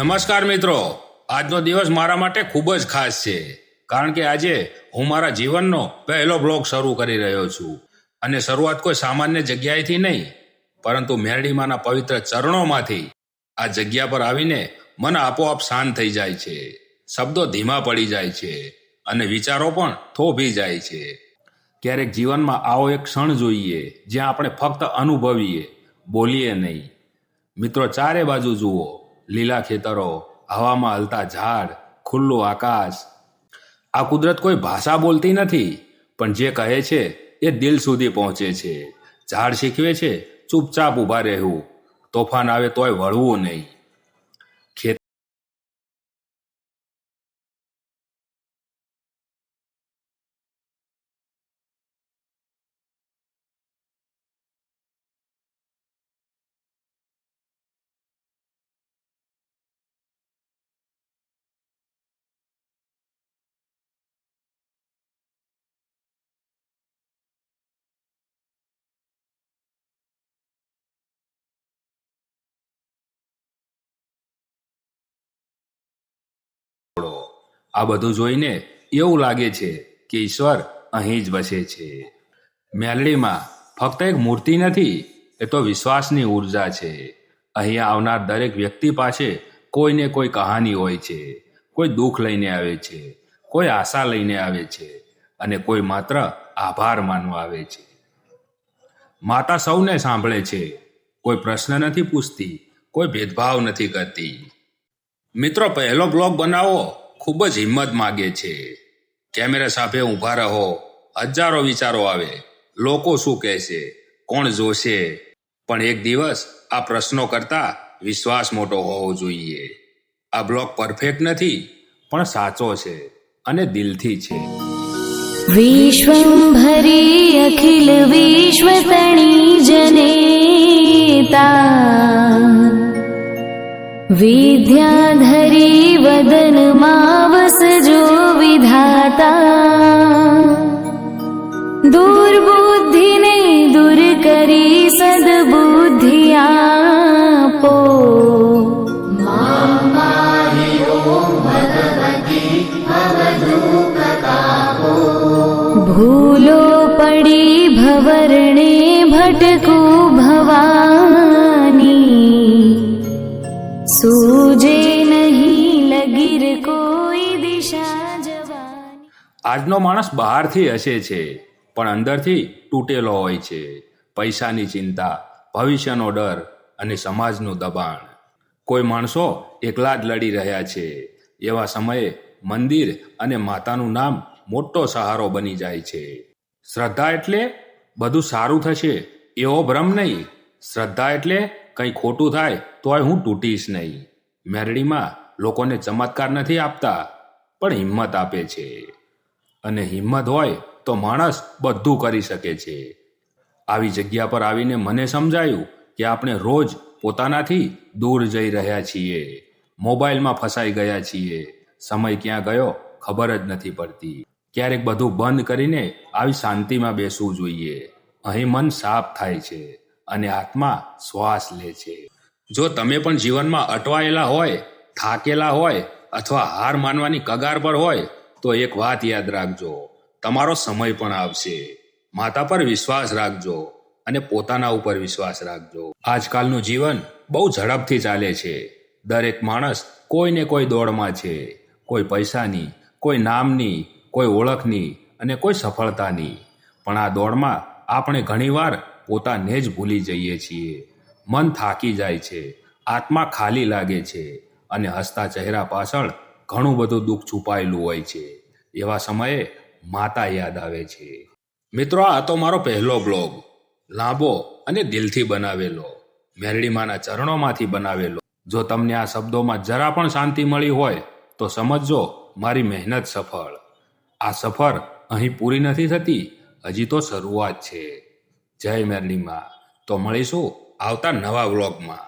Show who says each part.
Speaker 1: નમસ્કાર મિત્રો, આજનો દિવસ મારા માટે ખૂબ જ ખાસ છે કારણ કે આજે હું મારા જીવનનો પહેલો બ્લોગ શરૂ કરી રહ્યો છું અને શરૂઆત કોઈ સામાન્ય જગ્યાએથી નહીં પરંતુ મેરડીમાંના પવિત્ર ચરણોમાંથી। આ જગ્યા પર આવીને મન આપોઆપ શાંત થઈ જાય છે, શબ્દો ધીમા પડી જાય છે અને વિચારો પણ થોભી જાય છે। ક્યારેક જીવનમાં આવો એક ક્ષણ જોઈએ જ્યાં આપણે ફક્ત અનુભવીએ, બોલીએ નહીં। મિત્રો, ચારે બાજુ જુઓ, લીલા ખેતરો, હવામાં હલતા ઝાડ, ખુલ્લું આકાશ। આ કુદરત કોઈ ભાષા બોલતી નથી, પણ જે કહે છે એ દિલ સુધી પહોંચે છે। ઝાડ શીખવે છે ચૂપચાપ ઊભા રહેવું, તોફાન આવે તોય વળવું નહીં। આ બધું જોઈને એવું લાગે છે કે ઈશ્વર અહીં જ વસે છે। મેલડીમાં ફક્ત એક મૂર્તિ નથી, એ તો વિશ્વાસની ઉર્જા છે। અહીંયા આવનાર દરેક વ્યક્તિ પાસે કોઈને કોઈ કહાની હોય છે, કોઈ દુઃખ લઈને આવે છે, કોઈ આશા લઈને આવે છે અને કોઈ માત્ર આભાર માનવા આવે છે। માતા સૌને સાંભળે છે, કોઈ પ્રશ્ન નથી પૂછતી, કોઈ ભેદભાવ નથી કરતી। મિત્રો, પહેલો બ્લોગ બનાવો ખૂબ જ હિંમત માગે છે। કેમેરા સામે ઊભા રહો, હજારો વિચારો આવે, લોકો શું કહેશે, કોણ જોશે, પણ એક દિવસ આ પ્રશ્નો કરતા વિશ્વાસ મોટો હોવો જોઈએ। આ બ્લોગ પરફેક્ટ નથી, પણ સાચો છે અને દિલથી છે।
Speaker 2: વિશ્વંભરી અખિલ વિશ્વતણી જનેતા, વિદ્યાધરી વદન માવસજો વિધાતા। દુર્બુદ્ધિને દૂર કરી સદબુદ્ધિ આપો, ભૂલો પડી ભવરણે ભટકું ભવાની, સૂજે નહીં લગીર કોઈ દિશા જવાની।
Speaker 1: આજનો માણસ બહારથી હસે છે પણ અંદરથી તૂટેલો હોય છે। પૈસાની ચિંતા, ભવિષ્યનો ડર અને સમાજનું દબાણ। કોઈ માણસો એકલા જ લડી રહ્યા છે। એવા સમયે મંદિર અને માતાનું નામ મોટો સહારો બની જાય છે। શ્રદ્ધા એટલે બધું સારું થશે એવો ભ્રમ નહીં, શ્રદ્ધા એટલે કંઈ ખોટું થાય તોય હું તૂટીશ નહીં। મેરડીમાં લોકોને ચમત્કાર નથી આપતા, પણ હિંમત આપે છે અને હિંમત હોય તો માણસ બધું કરી શકે છે। આવી જગ્યા પર આવીને મને સમજાયું કે આપણે રોજ પોતાનાથી દૂર જઈ રહ્યા છીએ, મોબાઈલમાં ફસાઈ ગયા છીએ, સમય ક્યાં ગયો ખબર જ નથી પડતી। ક્યારેક બધું બંધ કરીને આવી શાંતિમાં બેસવું જોઈએ। અહીં મન સાફ થાય છે અને આત્મા શ્વાસ લે છે। જો તમે પણ જીવનમાં અટવાયેલા હોય, થાકેલા હોય અથવા હાર માનવાની કગાર પર હોય તો એક વાત યાદ રાખજો, તમારો સમય પણ આવશે। માતા પર વિશ્વાસ રાખજો અને પોતાના ઉપર વિશ્વાસ રાખજો। આજકાલનું જીવન બહુ ઝડપથી ચાલે છે। દરેક માણસ કોઈને કોઈ દોડમાં છે, કોઈ પૈસાની, કોઈ નામની, કોઈ ઓળખની અને કોઈ સફળતાની। પણ આ દોડમાં આપણે ઘણીવાર પોતાને જ ભૂલી જઈએ છીએ। મન થાકી જાય છે, આત્મા ખાલી લાગે છે અને હસતા ચહેરા પાછળ ઘણું બધું દુઃખ છુપાયેલું હોય છે। એવા સમયે માતા યાદ આવે છે। મિત્રો, આ તો મારો પહેલો બ્લોગ, લાંબો અને દિલથી બનાવેલો, મેરડીમાંના ચરણોમાંથી બનાવેલો। જો તમને આ શબ્દોમાં જરા પણ શાંતિ મળી હોય તો સમજજો મારી મહેનત સફળ। આ સફર અહીં પૂરી નથી થતી, હજી તો શરૂઆત છે। જય મેરડીમાં। તો મળીશું આવતા નવા વ્લોગમાં।